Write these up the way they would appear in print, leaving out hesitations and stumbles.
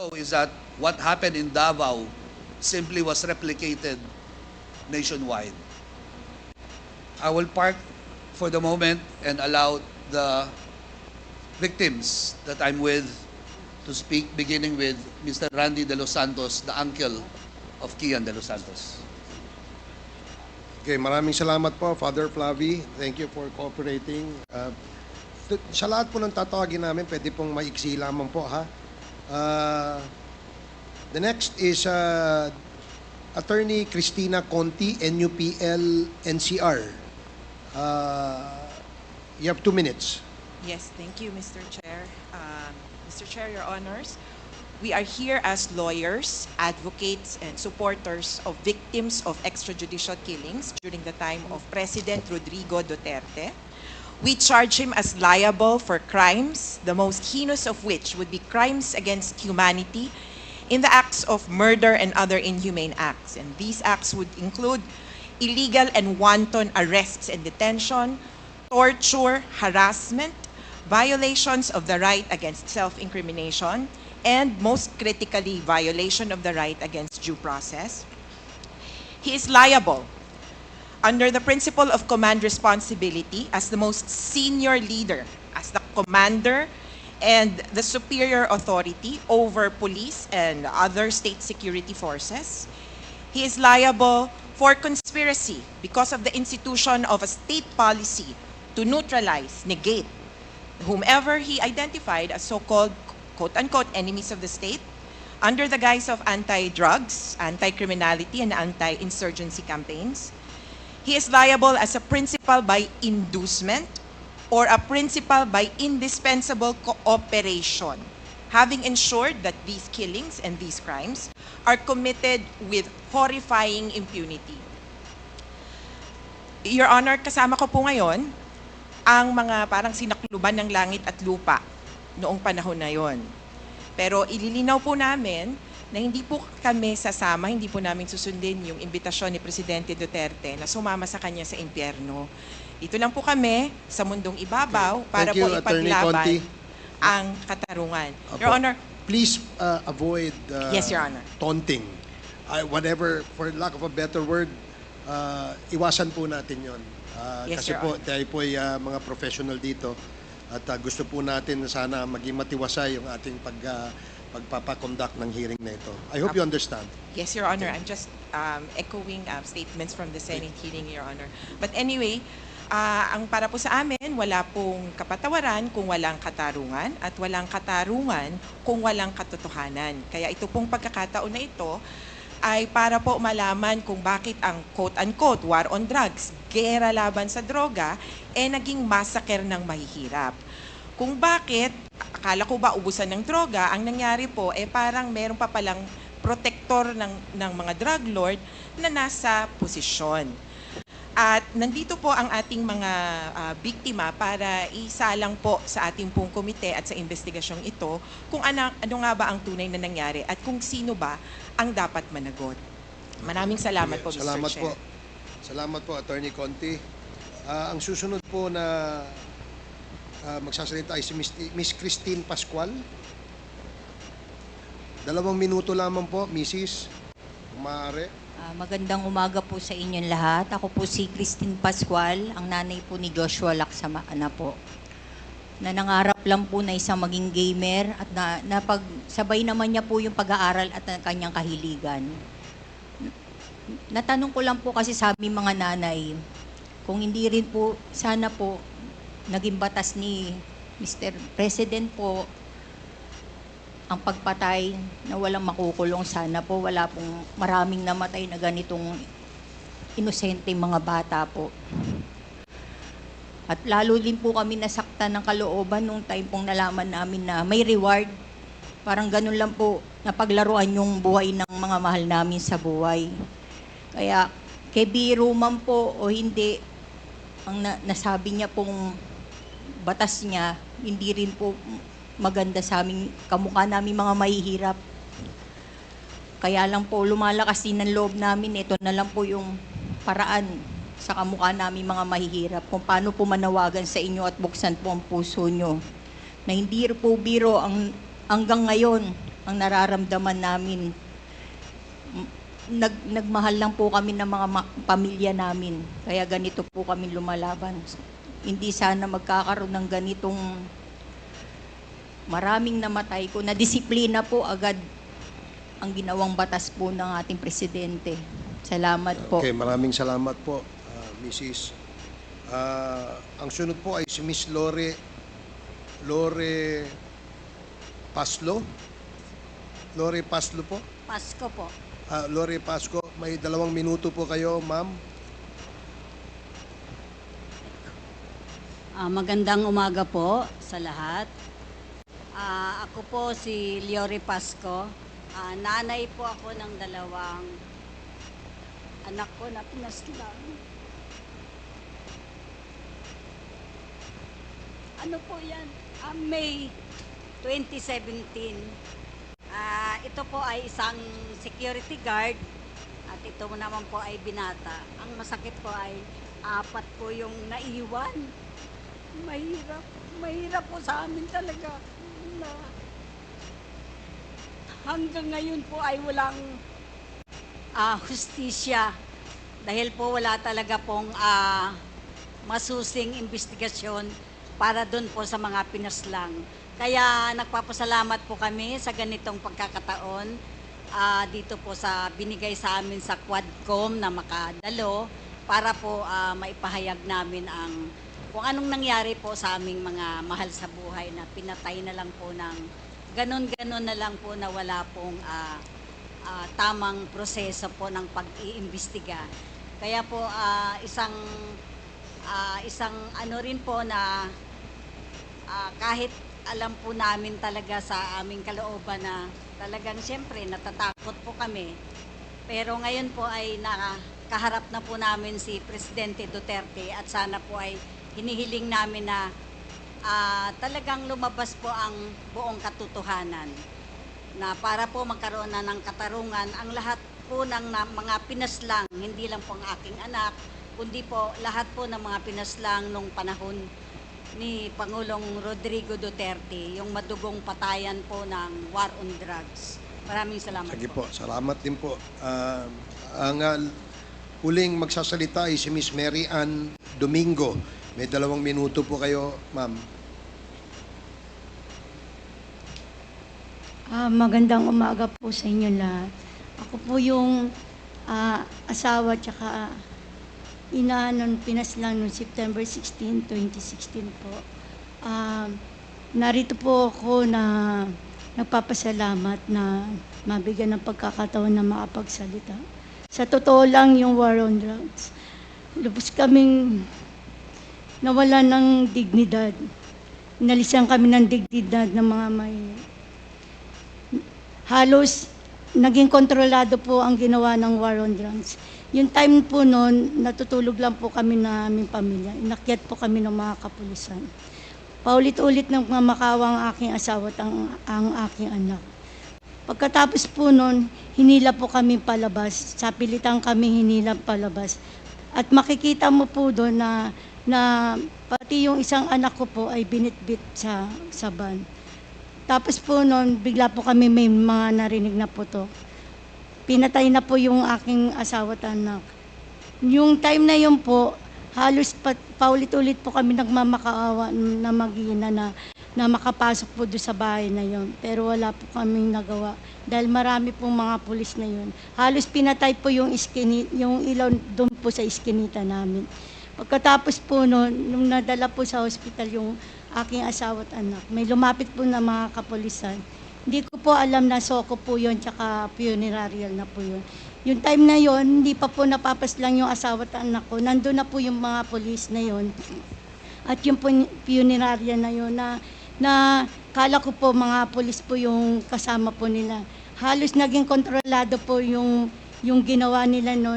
is that what happened in Davao simply was replicated nationwide. I will park for the moment and allow the victims that I'm with to speak, beginning with Mr. Randy De Los Santos, the uncle of Kian De Los Santos. Okay, maraming salamat po, Father Flavi. Thank you for cooperating. Sa lahat po ng tatawagin namin, pwede pong maiksi lamang po, ha? The next is Attorney Cristina Conti, NUPL NCR. You have 2 minutes. Yes, thank you, Mr. Chair. Mr. Chair, Your Honors, we are here as lawyers, advocates, and supporters of victims of extrajudicial killings during the time of President Rodrigo Duterte. We charge him as liable for crimes, the most heinous of which would be crimes against humanity in the acts of murder and other inhumane acts. And these acts would include illegal and wanton arrests and detention, torture, harassment, violations of the right against self-incrimination, and most critically, violation of the right against due process. He is liable under the principle of command responsibility as the most senior leader, as the commander and the superior authority over police and other state security forces. He is liable for conspiracy because of the institution of a state policy to neutralize, negate, whomever he identified as so-called quote-unquote enemies of the state under the guise of anti-drugs, anti-criminality, and anti-insurgency campaigns. He is liable as a principal by inducement or a principal by indispensable cooperation, having ensured that these killings and these crimes are committed with horrifying impunity. Your Honor, kasama ko po ngayon ang mga parang sinakluban ng langit at lupa noong panahon na yon. Pero ililinaw po namin na hindi po kami sasama, hindi po namin susundin yung imbitasyon ni Presidente Duterte na sumama sa kanya sa impyerno. Dito lang po kami sa mundong ibabaw para po ipaglaban ang katarungan. Your Honor, please avoid yes, Your Honor. Taunting. Whatever, for lack of a better word, iwasan po natin yon. Yes, Kasi Your po, Honor. tayo po ay mga professional dito at gusto po natin na sana maging matiwasay yung ating pagpapakonduct ng hearing na ito. I hope you understand. Yes, Your Honor. I'm just echoing statements from the Senate hearing, Your Honor. But anyway, ang para po sa amin, wala pong kapatawaran kung walang katarungan at walang katarungan kung walang katotohanan. Kaya ito pong pagkakataon na ito ay para po malaman kung bakit ang quote-unquote war on drugs, gera laban sa droga, naging massacre ng mahihirap. Kung bakit, akala ko ba ubusan ng droga, ang nangyari po parang meron pa palang protector ng mga drug lord na nasa posisyon. At nandito po ang ating mga biktima para isalang po sa ating pong komite at sa investigasyong ito kung ano nga ba ang tunay na nangyari at kung sino ba ang dapat managot. Maraming salamat po, Mr. Salamat Chair. po. Salamat po, Attorney Conti. Ang susunod po na magsasalita ay si Miss Christine Pascual. 2 minuto lamang po, Mrs. Kung maaari. Magandang umaga po sa inyong lahat. Ako po si Christine Pascual, ang nanay po ni Joshua Lacsamana po. Na nangarap lang po na isang maging gamer at napagsabay naman niya po yung pag-aaral at ang kanyang kahiligan. Natanong ko lang po kasi sa aming mga nanay, kung hindi rin po, sana po, naging batas ni Mr. President po, ang pagpatay na walang makukulong, sana po wala pong maraming namatay na ganitong inosente mga bata po. At lalo din po kami nasaktan ng kalooban nung time pong nalaman namin na may reward. Parang ganun lang po, napaglaruan yung buhay ng mga mahal namin sa buhay. Kaya, kay biro man po o hindi, ang nasabi niya pong batas niya, hindi rin po maganda sa aming kamukha namin mga mahihirap. Kaya lang po, lumalakas din ang loob namin. Ito na lang po yung paraan sa kamukha namin mga mahihirap kung paano po manawagan sa inyo at buksan po ang puso nyo. Na hindi po biro hanggang ngayon, ang nararamdaman namin. Nagmahal lang po kami ng mga pamilya namin. Kaya ganito po kami lumalaban. Hindi sana magkakaroon ng ganitong maraming namatay ko. Na-disiplina po agad ang ginawang batas po ng ating presidente. Salamat po. Okay, maraming salamat po, Mrs. Ang sunod po ay si Miss Lore Paslo. Lore Paslo po. Pasko po. Lore Pasco, may 2 minuto po kayo, ma'am. Magandang umaga po sa lahat. Ako po si Liore Pasco. Nanay po ako ng 2 anak ko na pinaslang. Ano po yan? May 2017. Ito po ay isang security guard at ito naman po ay binata. Ang masakit po ay 4 po yung naiwan. Mahirap po sa amin talaga na hanggang ngayon po ay walang hustisya dahil po wala talaga pong masusing investigasyon para doon po sa mga pinaslang. Kaya nagpapasalamat po kami sa ganitong pagkakataon dito po sa binigay sa amin sa Quadcom na makadalo para po maipahayag namin ang kung anong nangyari po sa aming mga mahal sa buhay na pinatay na lang po ng ganon-ganon na lang po na wala pong tamang proseso po ng pag-iimbestiga. Kaya po isang ano rin po na kahit alam po namin talaga sa aming kalooban na talagang siyempre natatakot po kami. Pero ngayon po ay nakaharap na po namin si Presidente Duterte at sana po ay hinihiling namin na talagang lumabas po ang buong katotohanan na para po magkaroon na ng katarungan ang lahat po ng mga pinaslang, hindi lang po ang aking anak, kundi po lahat po ng mga pinaslang nung panahon ni Pangulong Rodrigo Duterte, yung madugong patayan po ng war on drugs. Maraming salamat Sige po. po, salamat din po. Ang huling magsasalita ay si Miss Mary Ann Domingo. May 2 minuto po kayo, ma'am. Magandang umaga po sa inyo lahat. Ako po yung asawa tsaka ina nun pinaslang noong September 16, 2016 po. Narito po ako na nagpapasalamat na mabigyan ng pagkakataon na makapagsalita. Sa totoo lang yung war on drugs. Lubos kaming nawala ng dignidad. Inalisan kami ng dignidad ng mga may... Halos naging kontrolado po ang ginawa ng war on drugs. Yung time po noon, natutulog lang po kami na aming pamilya. Inakyat po kami ng mga kapulisan. Paulit-ulit nang mamakawa ang aking asawa at ang aking anak. Pagkatapos po noon, hinila po kami palabas. Sa pilitan kami hinila palabas. At makikita mo po doon na pati yung isang anak ko po ay binitbit sa van. Tapos po noon, bigla po kami may mga narinig na putok. Pinatay na po yung aking asawa at anak. Yung time na yun po, halos paulit-ulit po kami nagmamakaawa na mag-ina na makapasok po doon sa bahay na yun. Pero wala po kaming nagawa dahil marami pong mga pulis na yun. Halos pinatay po yung ilaw doon po sa iskinita namin. Pagkatapos po noon, nung nadala po sa hospital yung aking asawa at anak, may lumapit po na mga kapulisan. Hindi ko po alam na soko po yun, tsaka funerarial na po yun. Yung time na yun, hindi pa po napapaslang yung asawa at anak ko. Nandun na po yung mga polis na yun. At yung funerarial na yun, na kala ko po mga polis po yung kasama po nila. Halos naging kontrolado po yung ginawa nila no,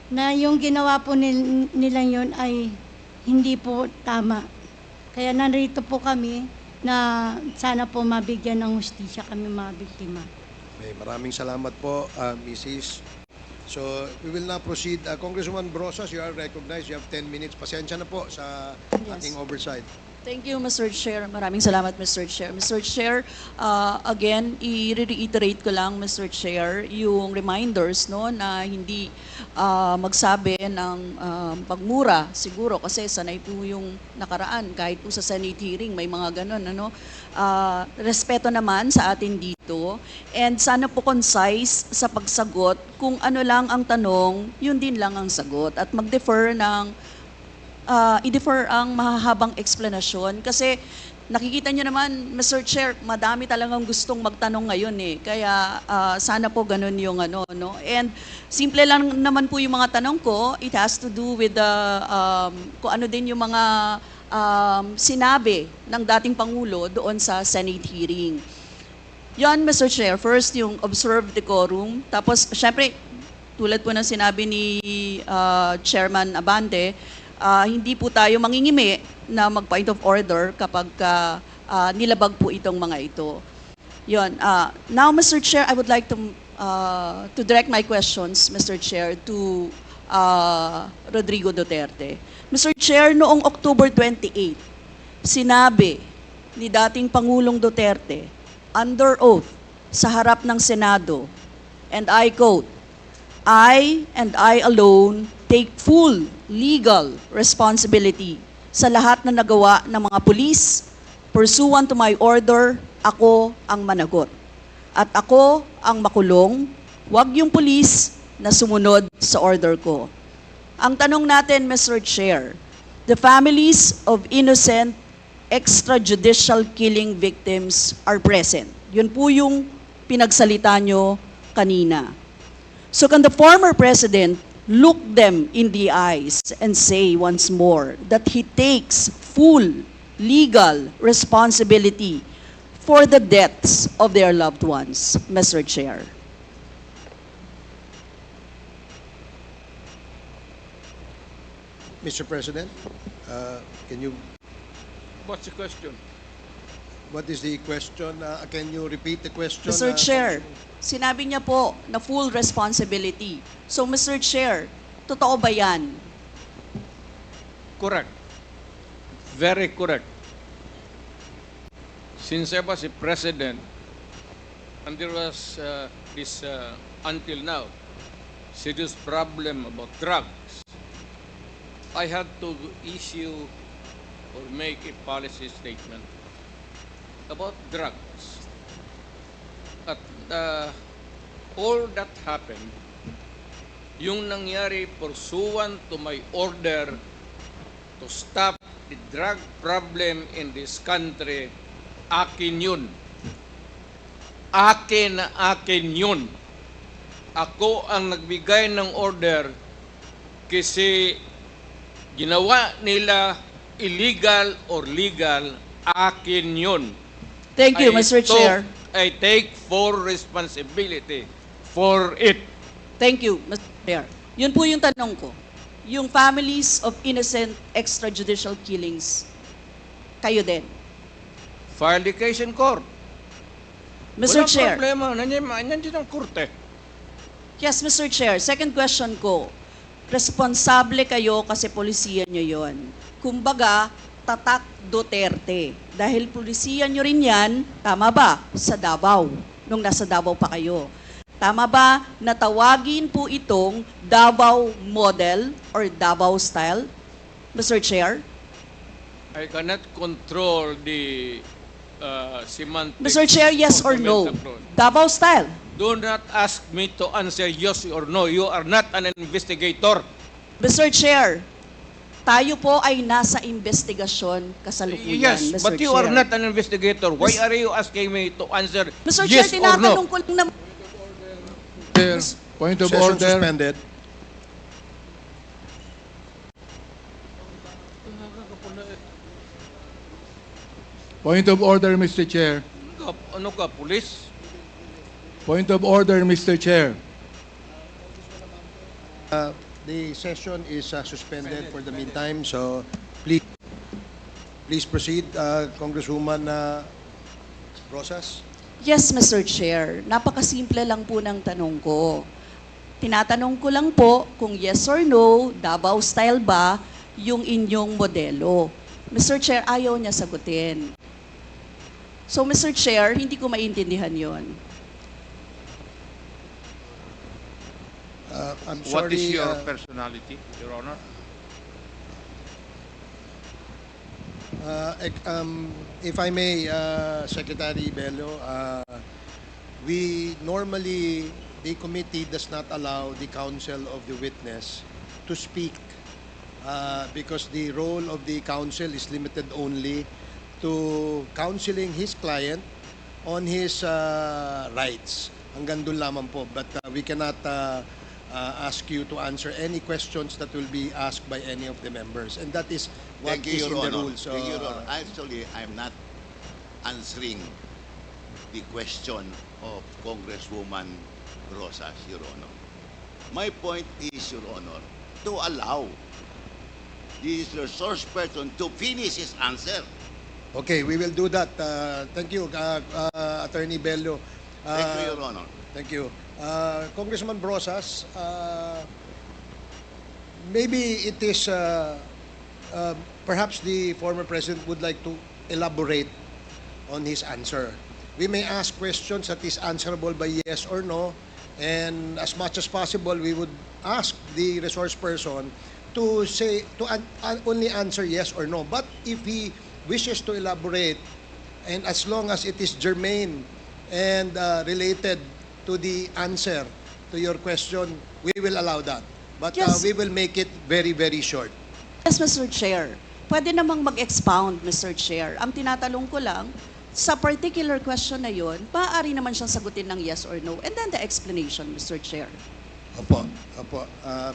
na yung ginawa po nila yun ay hindi po tama. Kaya narito po kami na sana po mabigyan ng hustisya kami mga biktima. Okay, maraming salamat po, Mrs. So, we will now proceed. Congresswoman Brosas, you are recognized. You have 10 minutes. Pasensya na po sa ating oversight. Thank you, Mr. Chair. Maraming salamat, Mr. Chair. Mr. Chair, again, i-reiterate ko lang, Mr. Chair, yung reminders no, na hindi magsabi ng pagmura, siguro, kasi sanay po yung nakaraan, kahit po sa Senate hearing, may mga ganun. Ano? Respeto naman sa atin dito, and sana po concise sa pagsagot, kung ano lang ang tanong, yun din lang ang sagot, at mag-defer ng i-defer ang mahahabang explanation kasi nakikita nyo naman, Mr. Chair, madami talagang gustong magtanong ngayon eh. Kaya sana po ganun yung ano, no? And simple lang naman po yung mga tanong ko. It has to do with kung ano din yung mga sinabi ng dating Pangulo doon sa Senate hearing. Yon, Mr. Chair. First, yung observed decorum. Tapos, syempre, tulad po ng sinabi ni Chairman Abante, hindi po tayo mangingimi na mag-point of order kapag nilabag po itong mga ito. Yon. Now, Mr. Chair, I would like to direct my questions, Mr. Chair, to Rodrigo Duterte. Mr. Chair, noong October 28, sinabi ni dating Pangulong Duterte, under oath, sa harap ng Senado, and I quote, I and I alone take full legal responsibility sa lahat na nagawa ng mga pulis. Pursuant to my order, ako ang managot. At ako ang makulong, wag yung pulis na sumunod sa order ko. Ang tanong natin, Mr. Chair, the families of innocent extrajudicial killing victims are present. Yun po yung pinagsalita nyo kanina. So can the former president look them in the eyes and say once more that he takes full legal responsibility for the deaths of their loved ones, Mr. Chair? Mr. President, can you, What's the question? what is the question? Can you repeat the question? Mr. Chair, sinabi niya po na full responsibility. So, Mr. Chair, totoo ba yan? Correct. Very correct. Since I was a president, and there was this, until now, serious problem about drugs, I had to issue or make a policy statement about drugs. At all that happened, yung nangyari pursuant to my order to stop the drug problem in this country, akin yun. Akin na akin yun. Ako ang nagbigay ng order kasi ginawa nila illegal or legal, akin yun. Thank you, Mr. Chair. I take full responsibility for it. Thank you, Mr. Chair. Yun po yung tanong ko. Yung families of innocent extrajudicial killings, kayo din. File the case in court. Mr. Walang Chair. problema. Nandiyan ang korte. Yes, Mr. Chair. Second question ko. Responsable kayo kasi polisiya nyo yon. Kumbaga, tatak Duterte. Dahil polisiya nyo rin yan, tama ba? Sa Davao, nung nasa Davao pa kayo. Tama ba na tawagin po itong Davao model or Davao style, Mr. Chair? I cannot control the semantics. Mr. Chair, yes of or the no? metaphor. Davao style. Do not ask me to answer yes or no. You are not an investigator. Mr. Chair, tayo po ay nasa investigasyon kasalukuyan, Yes, Mr. but you Chair. are not an investigator. Why are you asking me to answer Mr. yes Chair, or no? tinatanong ko lang naman. Chair, point of Session order. suspended. Point of order, Mr. Chair. Ano ka, police? Point of order, Mr. Chair. The session is suspended for the meantime, so please proceed, Congresswoman Rosas. Yes, Mr. Chair. Napakasimple lang po ng tanong ko. Tinatanong ko lang po kung yes or no, Davao style ba yung inyong modelo. Mr. Chair, ayaw niya sagutin. So, Mr. Chair, hindi ko maintindihan yon. I'm What is sorry, your personality, Your Honor? if I may, Secretary Bello, we normally, the committee does not allow the counsel of the witness to speak because the role of the counsel is limited only to counseling his client on his rights. Hanggang doon lamang po. But we cannot ask you to answer any questions that will be asked by any of the members. And that is what Thank you, is Your in the Honor. rules. Thank you, Your Honor. Actually, I'm not answering the question of Congresswoman Rosas, Your Honor. My point is, Your Honor, to allow the resource person to finish his answer. Okay, we will do that. Thank you, Attorney Bello. Thank you, Your Honor. Thank you. Congressman Brosas, maybe it is perhaps the former president would like to elaborate on his answer. We may ask questions that is answerable by yes or no, and as much as possible, we would ask the resource person to say only answer yes or no. But if he wishes to elaborate, and as long as it is germane and related to the answer to your question, we will allow that. But Yes. we will make it very, very short. Yes, Mr. Chair. Pwede namang mag-expound, Mr. Chair. Ang tinatanong ko lang, sa particular question na yun, maaari naman siyang sagutin ng yes or no. And then the explanation, Mr. Chair. Opo, opo.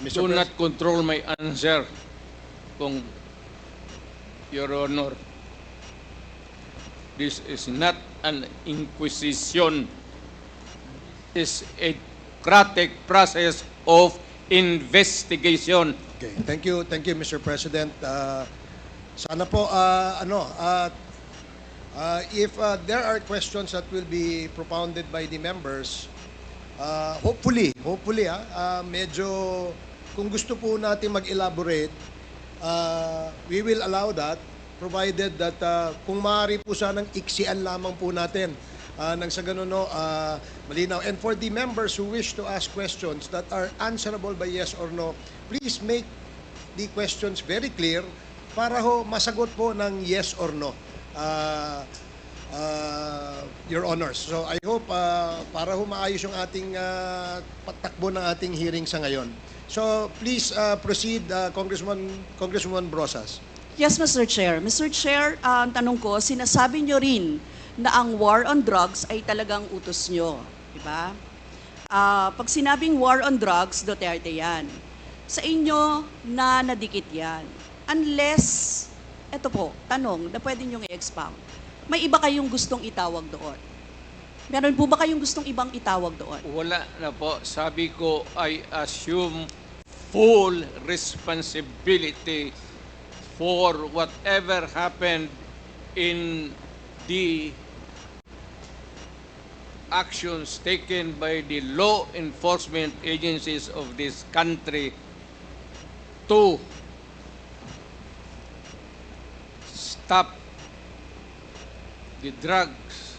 Mr. Do Pres- not control my answer, kung Your Honor. This is not an inquisition. This is a democratic process of investigation. Okay, thank you, Mr. President. Sana po, if there are questions that will be propounded by the members, hopefully, medyo, kung gusto po natin mag-elaborate, we will allow that, provided that kung maaari po sanang iksian lamang po natin nang sa ganun, malinaw. And for the members who wish to ask questions that are answerable by yes or no, please make the questions very clear para ho masagot po ng yes or no, Your Honors. So I hope para ho maayos yung ating patakbo ng ating hearing sa ngayon. So please proceed, Congresswoman Brosas. Yes, Mr. Chair. Mr. Chair, ang tanong ko, sinasabi nyo rin na ang war on drugs ay talagang utos nyo. Diba? Pag sinabing war on drugs, Duterte yan. Sa inyo na nadikit yan. Unless, eto po, tanong na pwede nyo i-expound. May iba kayong gustong itawag doon? Meron po ba kayong gustong ibang itawag doon? Wala na po. Sabi ko, I assume full responsibility for whatever happened in the actions taken by the law enforcement agencies of this country to stop the drugs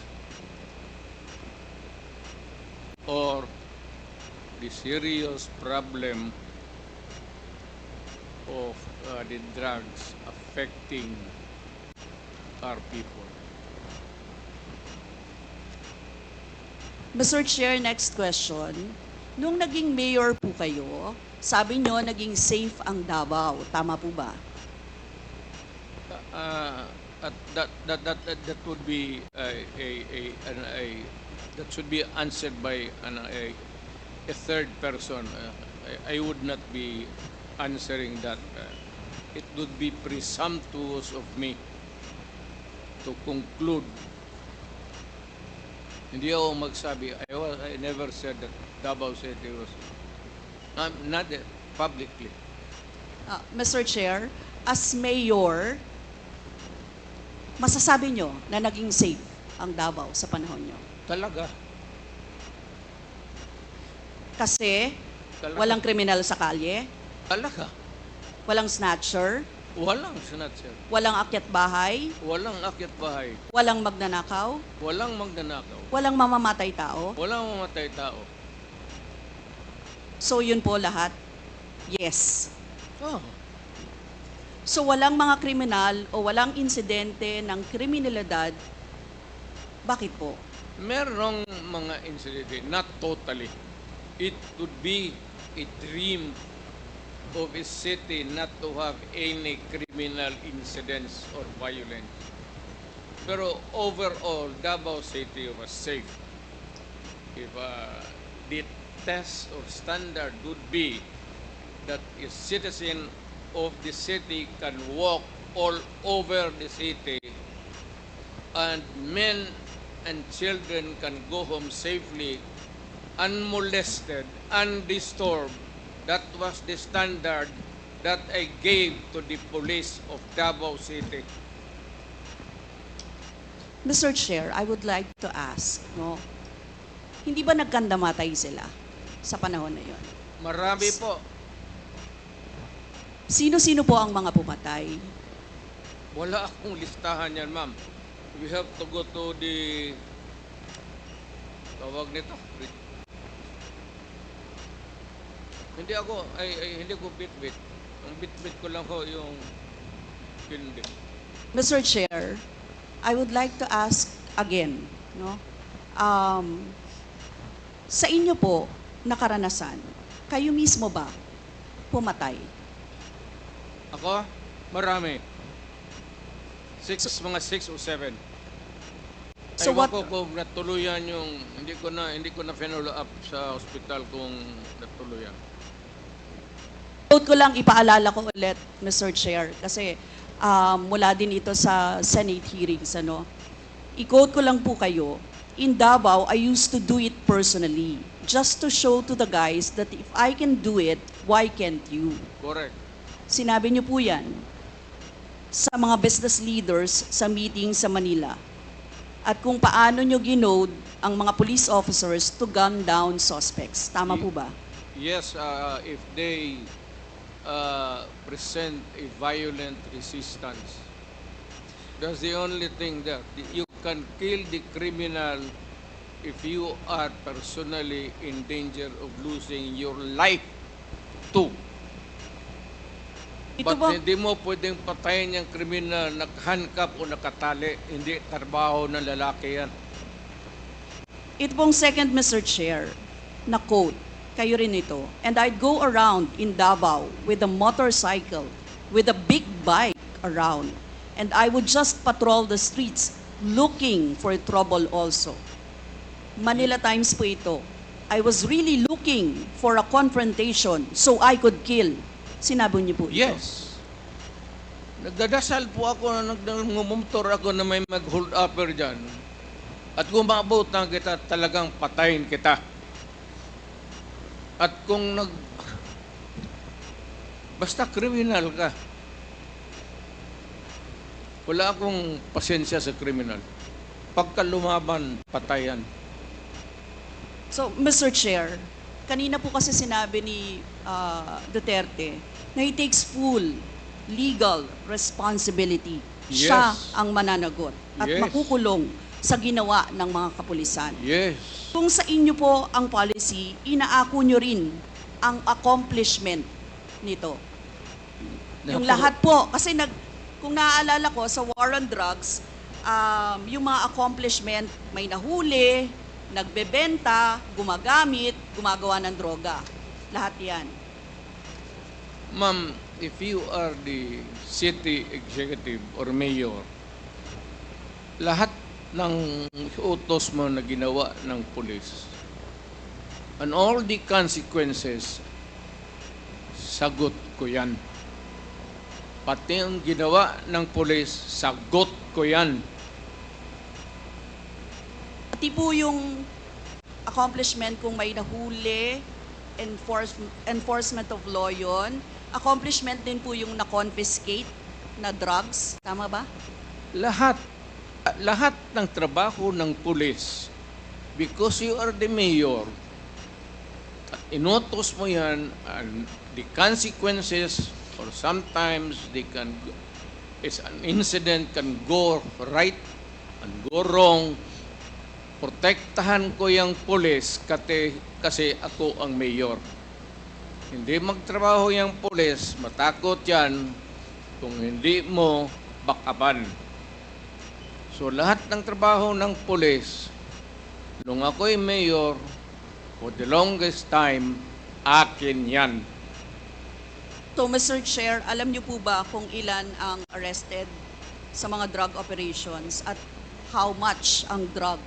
or the serious problem of the drugs affecting our people. Mr. Chair, next question. Nung naging mayor po kayo, sabi nyo naging safe ang Davao. Tama po ba? That would be that should be answered by a third person. I would not be answering that. It would be presumptuous of me to conclude. Hindi ako magsabi. I never said that Davao City was not publicly. Mr. Chair, as mayor, masasabi nyo na naging safe ang Davao sa panahon nyo? Talaga. Kasi Talaga. walang kriminal sa kalye, Talaga. walang snatcher, Walang snatcher. Walang akyat bahay, Walang akyat bahay. walang magnanakaw, Walang magnanakaw. walang mamamatay tao. Walang mamatay tao. So yun po lahat. Yes. Oh. So walang mga kriminal o walang insidente ng kriminalidad. Bakit po? Merong mga incident, not totally. It would be a dream of a city not to have any criminal incidents or violence. Pero overall, Davao City was safe. If the test or standard would be that a citizen of the city can walk all over the city and men and children can go home safely, unmolested, undisturbed. That was the standard that I gave to the police of Davao City. Mr. Chair, I would like to ask, no? Hindi ba nagkandamatay sila sa panahon na yon? Marami po. Sino-sino po ang mga pumatay? Wala akong listahan yan, ma'am. We have to go to the tawag nito. Hindi ko bit-bit. Ang bit-bit ko lang ho yung hindi. Mr. Chair, I would like to ask again, no? Sa inyo po na karanasan, kayo mismo ba pumatay? Ako, marami. Mga 6 o 7. So Ewan what- ko kung natuluyan yung, hindi ko na follow up sa hospital kung natuluyan. Quote ko lang, ipaalala ko ulit, Mr. Chair, kasi mula din ito sa Senate hearings, ano. I-quote ko lang po kayo, in Davao, I used to do it personally, just to show to the guys that if I can do it, why can't you? Correct. Sinabi niyo po yan sa mga business leaders sa meeting sa Manila. At kung paano niyo ginode ang mga police officers to gun down suspects. Tama po ba? Yes, if they present a violent resistance, that's the only thing there. You can kill the criminal if you are personally in danger of losing your life too. Ito But ba, hindi mo pwedeng patayin yung kriminal nakahandcuff o nakatali. Hindi trabaho ng lalaki yan. ito pong second, Mr. Chair, na quote, kayo rin ito. And I'd go around in Davao with a motorcycle, with a big bike around. And I would just patrol the streets looking for trouble also. Manila Times po ito. I was really looking for a confrontation so I could kill. Sinabi niyo po ito. Yes. Nagdadasal po ako na nagmumotor ako na may mag-hold upper dyan. At kung maabot na kita, talagang patayin kita. At kung basta kriminal ka, wala akong pasensya sa kriminal. Pagka lumaban, patayan. So, Mr. Chair, kanina po kasi sinabi ni Duterte na he takes full legal responsibility. Yes. Siya ang mananagot at Yes. makukulong sa ginawa ng mga kapulisan. Yes. Kung sa inyo po ang policy, inaako nyo rin ang accomplishment nito. Yung lahat po, kasi kung naaalala ko sa war on drugs, yung mga accomplishment, may nahuli, nagbebenta, gumagamit, gumagawa ng droga. Lahat yan. Ma'am, if you are the city executive or mayor, lahat ng utos mo na ginawa ng pulis and all the consequences, sagot ko yan. Pati ang ginawa ng pulis, sagot ko yan. Pati po yung accomplishment kung may nahuli, enforcement of law yun. Accomplishment din po yung na-confiscate na drugs. Tama ba? Lahat ng trabaho ng pulis, because you are the mayor, at inutos mo yan, and the consequences or sometimes it's an incident can go right and go wrong. Protektahan ko yung pulis kasi ako ang mayor. Hindi magtrabaho yung pulis, matakot yan kung hindi mo backupan. So lahat ng trabaho ng pulis, nung ako'y mayor, for the longest time, akin yan. So, Mr. Chair, alam niyo po ba kung ilan ang arrested sa mga drug operations at how much ang drug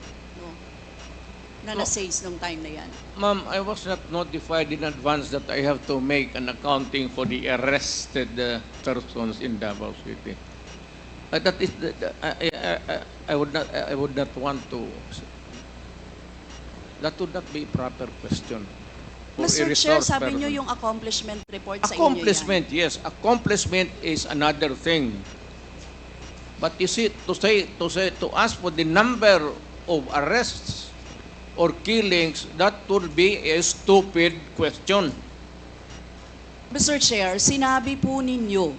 na na-seize nung time na yan? Ma'am, I was not notified in advance that I have to make an accounting for the arrested persons in Davao City. That is, I would not want to. That would not be a proper question. For a Mr. Chair, resource sabi person. niyo yung accomplishment report sa inyo yan. Accomplishment, yes. Accomplishment is another thing. But you see, to ask for the number of arrests or killings, that would be a stupid question. Mr. Chair, sinabi po ninyo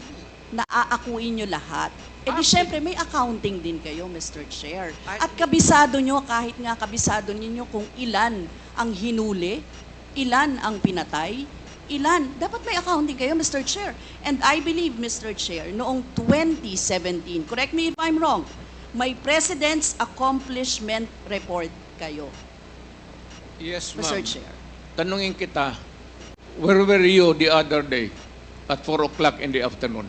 na aakuin nyo lahat. Eh di syempre may accounting din kayo, Mr. Chair. At kabisado nyo, kahit nga kabisado ninyo kung ilan ang hinuli, ilan ang pinatay, ilan. Dapat may accounting kayo, Mr. Chair. And I believe, Mr. Chair, noong 2017, correct me if I'm wrong, may President's Accomplishment Report kayo, Yes, Mr. ma'am. Chair. Tanungin kita, where were you the other day at 4 o'clock in the afternoon?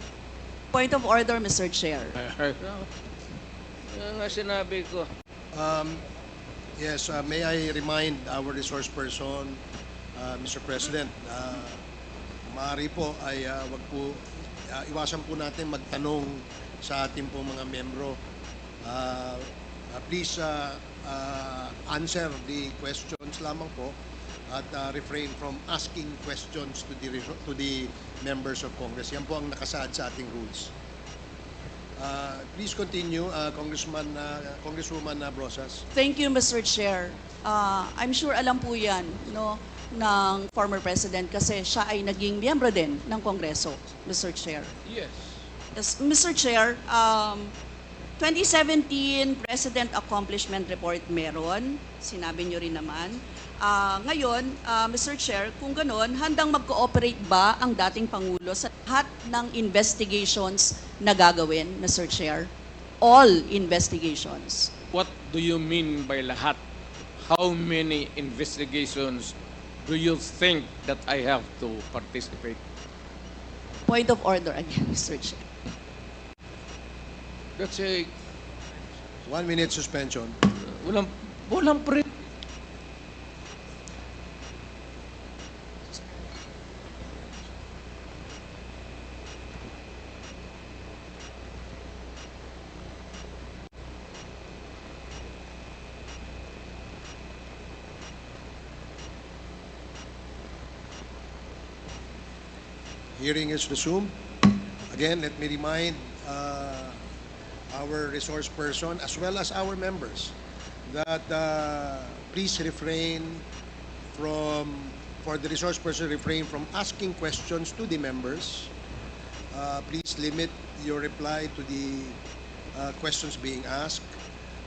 Point of order, Mr. Chair. Yan nga sinabi ko. Yes, may I remind our resource person, Mr. President, maaari po ay wag po, iwasan po natin magtanong sa ating po mga membro. Please answer the questions lamang po at refrain from asking questions to the members of Congress. Yan po ang nakasaad sa ating rules. Please continue, Congresswoman Brosas. Thank you, Mr. Chair. I'm sure alam po yan no, ng former President kasi siya ay naging miyembro din ng Kongreso, Mr. Chair. Yes. Yes, Mr. Chair, 2017 President Accomplishment Report meron, sinabi niyo rin naman. Ngayon, Mr. Chair, kung gano'n, handang mag-cooperate ba ang dating Pangulo sa lahat ng investigations na gagawin, Mr. Chair? All investigations. What do you mean by lahat? How many investigations do you think that I have to participate? Point of order again, Mr. Chair. That's a 1 minute suspension. walang pre. Hearing is resumed. Again, let me remind our resource person as well as our members that please refrain for the resource person, refrain from asking questions to the members. Please limit your reply to the questions being asked.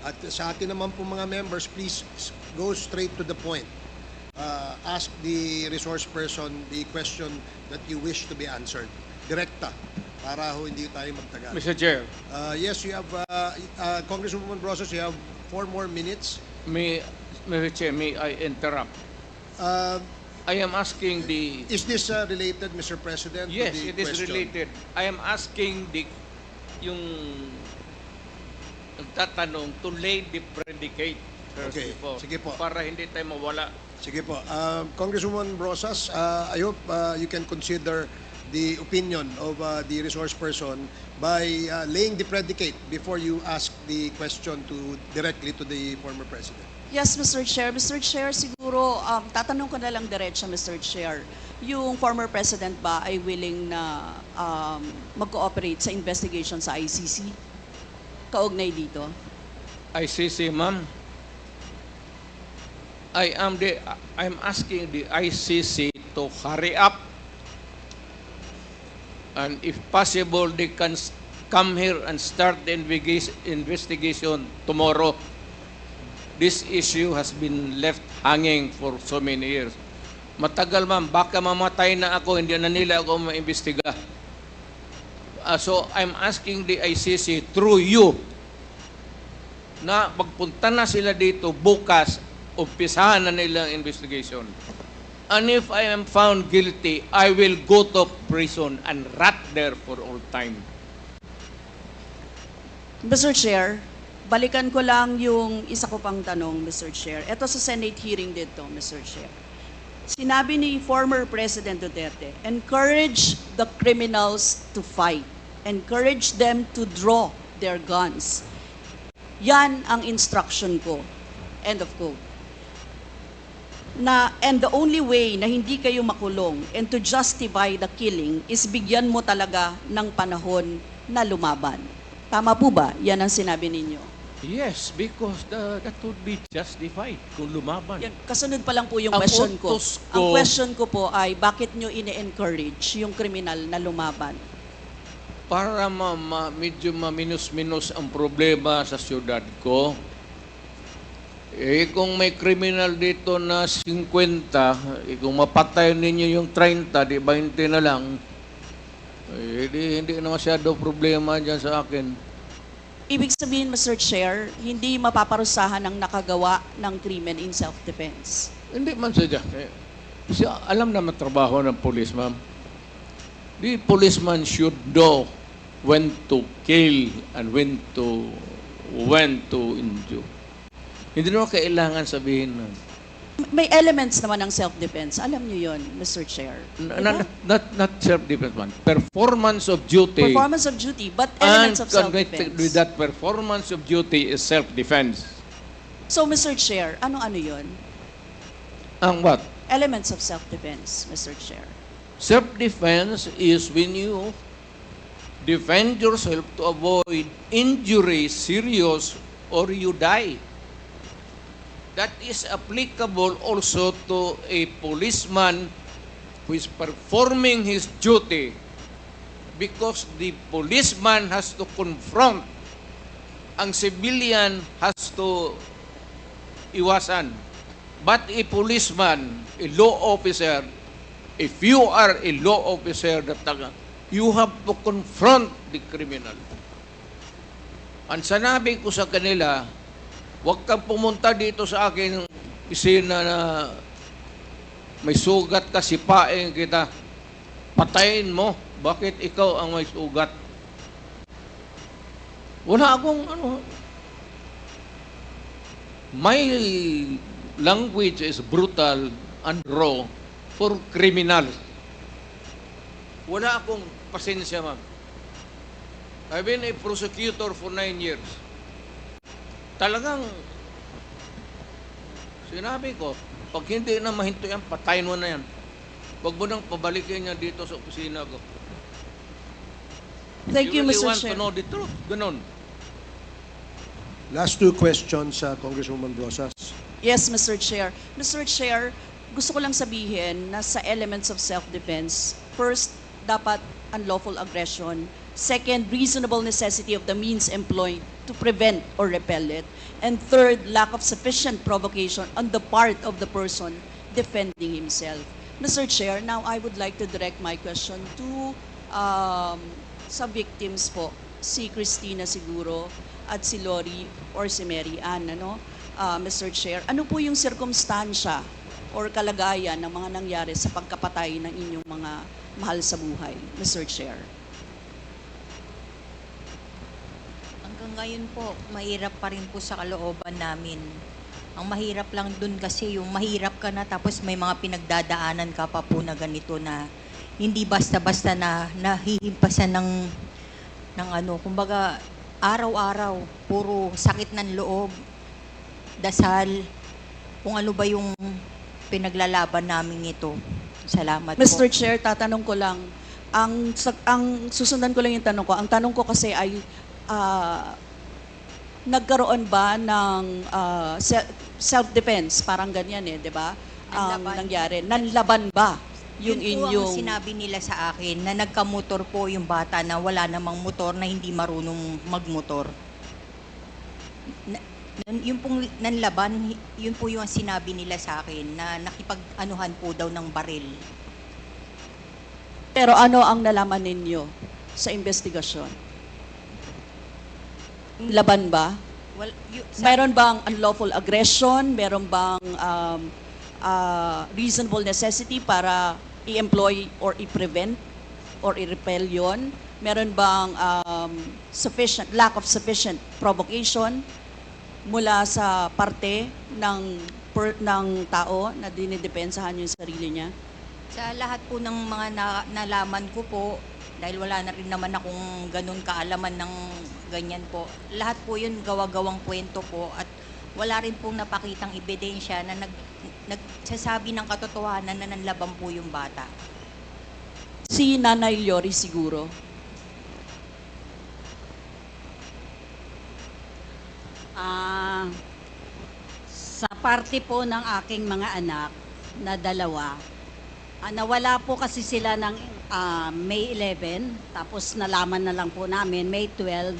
At sa atin naman po mga members, please go straight to the point. Ask the resource person the question that you wish to be answered. Direkta, para ho hindi tayo magtagal. Mr. Chair, Yes, you have, Congresswoman Brosas, you have 4 more minutes. Mr. Chair, may I interrupt? I am asking the... Is this related, Mr. President, Yes, to the it is question? related. I am asking yung nagtatanong to lay the predicate first Okay, before, sige po. para hindi tayo mawala. Sige po. Congresswoman Brosas, I hope you can consider the opinion of the resource person by laying the predicate before you ask the question directly to the former president. Yes, Mr. Chair. Mr. Chair, siguro, tatanong ko na lang diretso, Mr. Chair. Yung former President ba ay willing na mag-cooperate sa investigation sa ICC? Kaugnay dito? ICC, ma'am. I'm asking the ICC to hurry up And if possible, they can come here and start the investigation tomorrow. This issue has been left hanging for so many years. Matagal, ma'am. Baka mamatay na ako, hindi na nila ako maimbestiga. So I'm asking the ICC through you na pagpunta na sila dito bukas, umpisahan na nila ang investigation. And if I am found guilty, I will go to prison and rot there for all time. Mr. Chair, balikan ko lang yung isa ko pang tanong, Mr. Chair. Ito sa Senate hearing dito, Mr. Chair. Sinabi ni former President Duterte, encourage the criminals to fight. Encourage them to draw their guns. Yan ang instruction ko. End of quote. And the only way na hindi kayo makulong and to justify the killing is bigyan mo talaga ng panahon na lumaban. Tama po ba? Yan ang sinabi ninyo. Yes, because that would be justified kung lumaban. Yan, kasunod pa lang po yung Ang question ko. utos ko- Ang question ko po ay, bakit nyo ine-encourage yung kriminal na lumaban? Para medyo maminus-minus ang problema sa syudad ko, kung may kriminal dito na 50, kung mapatay ninyo yung 30, di 20 na lang, hindi na masyado problema dyan sa akin. Ibig sabihin, Mr. Chair, hindi mapaparusahan ang nakagawa ng krimen in self-defense. Hindi man sadya. Kasi alam naman trabaho ng police, ma'am. The policeman should know when to kill and when to injure. Hindi naman kailangan sabihin nun. May elements naman ng self-defense. Alam niyo yon, Mr. Chair. Not self-defense, man. Performance of duty. Performance of duty, but elements of connected with self-defense. that performance of duty is self-defense. So, Mr. Chair, ano-ano yon? Ang what? Elements of self-defense, Mr. Chair. Self-defense is when you defend yourself to avoid injury, serious, or you die. That is applicable also to a policeman who is performing his duty, because the policeman has to confront, ang civilian has to iwasan. But a policeman, a law officer, if you are a law officer, you have to confront the criminal. Ang sanabi ko sa kanila, huwag kang pumunta dito sa akin isina na may sugat ka, sipain kita, patayin mo. Bakit ikaw ang may sugat? Wala akong my language is brutal and raw for criminals. Wala akong pasensya, ma'am. I've been a prosecutor for 9 years. Talagang sinabi ko, pag hindi na mahinto yan, patayin mo na yan. Huwag mo nang pabalikin yan dito sa opisina ko. Thank you, really Mr. want Chair. to know the truth? Ganon. Last two questions, Congresswoman Rosas. Yes, Mr. Chair. Mr. Chair, gusto ko lang sabihin na sa elements of self-defense, first, dapat unlawful aggression. Second, reasonable necessity of the means employed to prevent or repel it. And third, lack of sufficient provocation on the part of the person defending himself. Mr. Chair, now I would like to direct my question to sa victims po, si Christina siguro at si Lori or si Mary Ann, Mr. Chair. Ano po yung sirkumstansya or kalagayan ng mga nangyari sa pagkapatay ng inyong mga mahal sa buhay, Mr. Chair? Hanggang ngayon po, mahirap pa rin po sa kalooban namin. Ang mahirap lang dun kasi yung mahirap ka na tapos may mga pinagdadaanan ka pa po na ganito na hindi basta-basta na nahihimpasan ng kumbaga araw-araw, puro sakit ng loob, dasal, kung ano ba yung pinaglalaban namin ito. Salamat Mr. po. Chair, tatanong ko lang, ang susundan ko lang yung tanong ko. Ang tanong ko kasi ay, nagkaroon ba ng self-defense? Parang ganyan di ba? Ang Nanlaban. nangyari. Nanlaban ba yung Yun po inyong... ang sinabi nila sa akin na nagkamotor po yung bata na wala namang motor na hindi marunong magmotor. Yung pong nanlaban, yun po yung sinabi nila sa akin na nakipag-anuhan po daw ng baril. Pero ano ang nalaman ninyo sa investigasyon? Laban ba? Well, Meron bang unlawful aggression? Meron bang reasonable necessity para i-employ or i-prevent or i-repel yun? Meron bang lack of sufficient provocation mula sa parte ng tao na dinidepensahan yung sarili niya? Sa lahat po ng mga nalaman ko po, dahil wala na rin naman akong ganun kaalaman ng ganyan po, lahat po yun gawa-gawang kwento po at wala rin pong napakitang ebidensya na nagsasabi ng katotohanan na nanlaban po yung bata. Si Nanay Lori siguro. Sa parte po ng aking mga anak na dalawa, nawala po kasi sila ng May 11, tapos nalaman na lang po namin May 12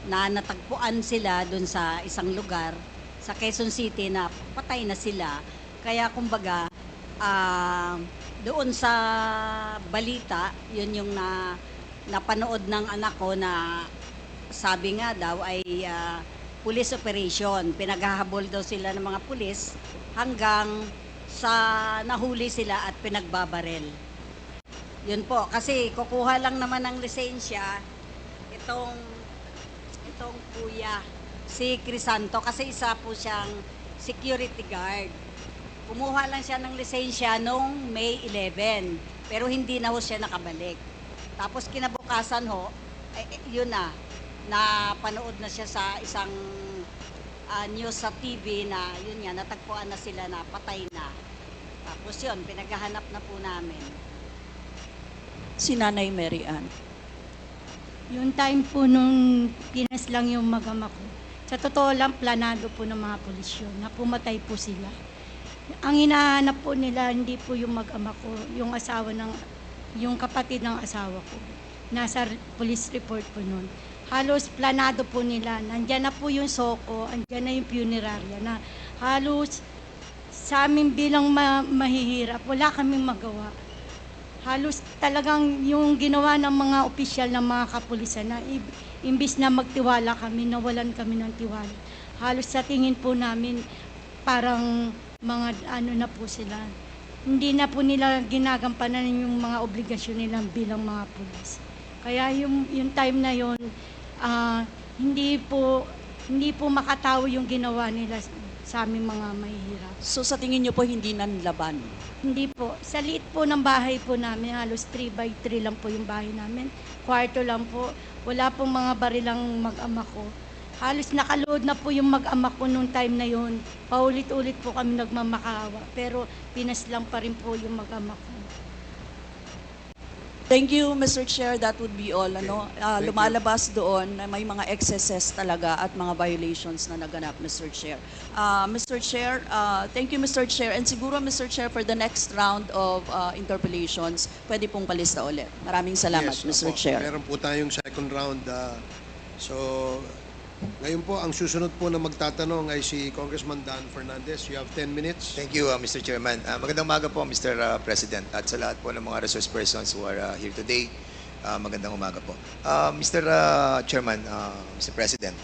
na natagpuan sila dun sa isang lugar sa Quezon City na patay na sila. Kaya kumbaga, doon sa balita, yun yung napanood ng anak ko na sabi nga daw ay police operation. Pinaghahabol daw sila ng mga pulis hanggang sa nahuli sila at pinagbabarel. Yun po, kasi kukuha lang naman ng lisensya itong kuya, si Crisanto, kasi isa po siyang security guard. Kumuha lang siya ng lisensya noong May 11, pero hindi na ho siya nakabalik. Tapos kinabukasan ho, yun na panood na siya sa isang news sa TV na yun nga, natagpuan na sila na patay na. Tapos yun, pinaghahanap na po namin. Si Nanay Mary Ann. Yung time po nung pinas lang yung mag-ama ko, sa totoo lang, planado po ng mga pulis yun, na pumatay po sila. Ang hinahanap po nila, hindi po yung mag-ama ko, yung kapatid ng asawa ko. Nasa police report po nun. Halos planado po nila, nandyan na po yung soko, andyan na yung punerarya, na halos sa amin bilang mahihirap, wala kaming magawa. Halos talagang yung ginawa ng mga opisyal ng mga kapulisan na imbis na magtiwala kami, nawalan kami ng tiwala. Halos sa tingin po namin parang mga na po sila. Hindi na po nila ginagampanan yung mga obligasyon nilang bilang mga pulis. Kaya yung time na yon, hindi po makatawo yung ginawa nila sa aming mga mahihirap. So sa tingin niyo po hindi nanlaban? Hindi po. Sa liit po ng bahay po namin, halos 3x3 lang po yung bahay namin. Kwarto lang po. Wala pong mga barilang mag-ama ko. Halos nakaload na po yung mag-ama ko nung time na yon. Paulit-ulit po kami nagmamakaawa. Pero pinaslang pa rin po yung mag-ama ko. Thank you, Mr. Chair. That would be all. Thank you. Lumalabas doon na may mga excesses talaga at mga violations na naganap, Mr. Chair. Mr. Chair, thank you, Mr. Chair. And siguro, Mr. Chair, for the next round of interpellations, pwede pong palista ulit. Maraming salamat, Yes, Mr. opo. Chair. Meron po tayong second round. So, ngayon po, ang susunod po na magtatanong ay si Congressman Dan Fernandez. You have 10 minutes. Thank you, Mr. Chairman. Magandang umaga po, Mr. President, at sa lahat po ng mga resource persons who are here today. Magandang umaga po. Mr. Chairman, Mr. President,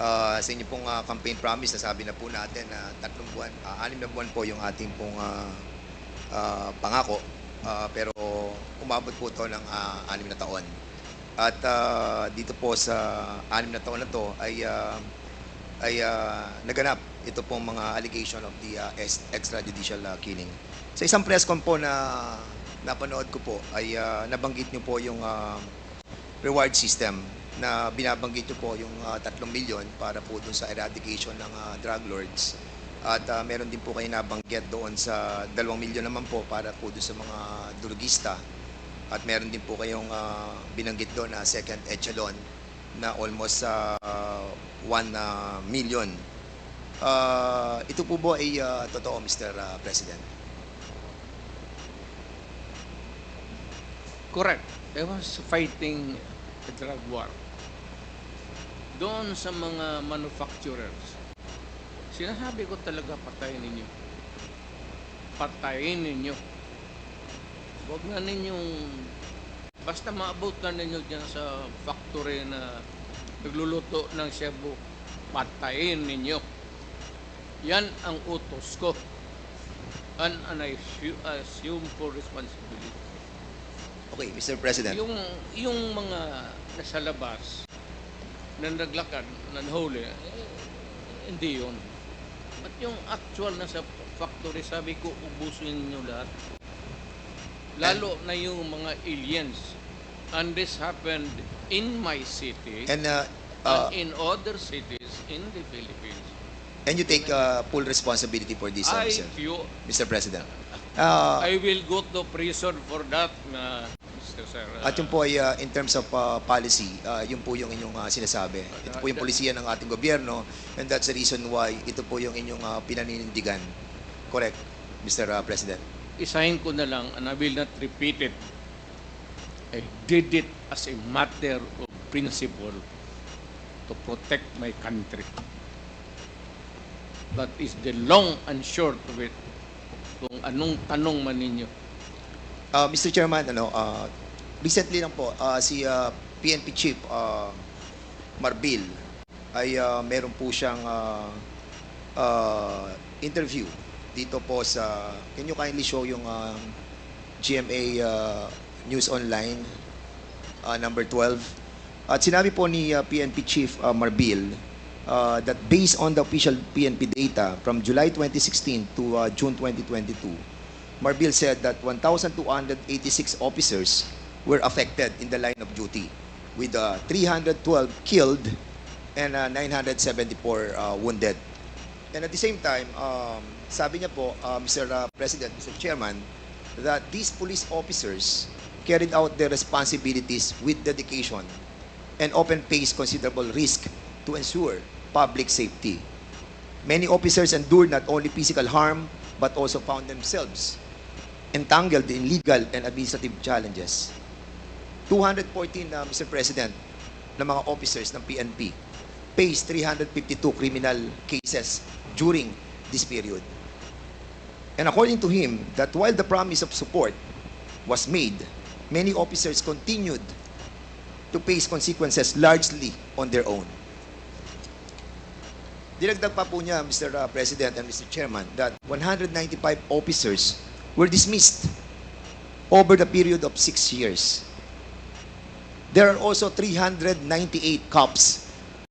sa inyo pong campaign promise, nasabi na po natin na 6 na buwan po yung ating pong pangako, pero umabot po ito ng 6 na taon. At dito po sa 6 na taon na to ay naganap ito pong mga allegation of the extrajudicial killing. Sa isang press con po na napanood ko po ay nabanggit nyo po yung reward system na binabanggit nyo po yung 3 milyon para po dun sa eradication ng drug lords. At meron din po kayo nabanggit doon sa 2 milyon naman po para po dun sa mga drugista. At meron din po kayong binanggit doon na second echelon na almost 1 million. Ito po ay totoo, Mr. President? Correct. I was fighting a drug war. Doon sa mga manufacturers, sinasabi ko talaga patayin ninyo. Patayin ninyo. Huwag na ninyong, basta maabot na ninyo dyan sa factory na nagluluto ng shabu, patayin ninyo. Yan ang utos ko. And I assume for responsibility. Okay, Mr. President. Yung mga nasa labas na naglakad, nanhuli, hindi yun. At yung actual nasa factory, sabi ko, ubusin niyo lahat. Lalo na yung mga aliens. And this happened in my city And in other cities in the Philippines. and you take full responsibility for this, Mr. President. I will go to prison for that, Mr. Sir. At yun po ay in terms of policy, yun po yung inyong sinasabi. Ito po yung polisiya ng ating gobyerno, and that's the reason why ito po yung inyong pinaninindigan. Correct, Mr. President. Isahin ko na lang, and I will not repeat it. I did it as a matter of principle to protect my country. That is the long and short of it. Kung anong tanong man ninyo. Mr. Chairman, recently lang po, si PNP Chief Marbil ay meron po siyang interview dito po sa, can you kindly show yung GMA News Online number 12. At sinabi po ni PNP Chief Marbil that based on the official PNP data from July 2016 to June 2022, Marbil said that 1,286 officers were affected in the line of duty, with 312 killed and 974 wounded. And at the same time, sabi niya po, Mr. President, Mr. Chairman, that these police officers carried out their responsibilities with dedication and often faced considerable risk to ensure public safety. Many officers endured not only physical harm, but also found themselves entangled in legal and administrative challenges. 214, Mr. President, na mga officers ng PNP faced 352 criminal cases during this period. And according to him, that while the promise of support was made, many officers continued to face consequences largely on their own. Dinagdag pa po niya, Mr. President and Mr. Chairman, that 195 officers were dismissed over the period of 6 years. There are also 398 cops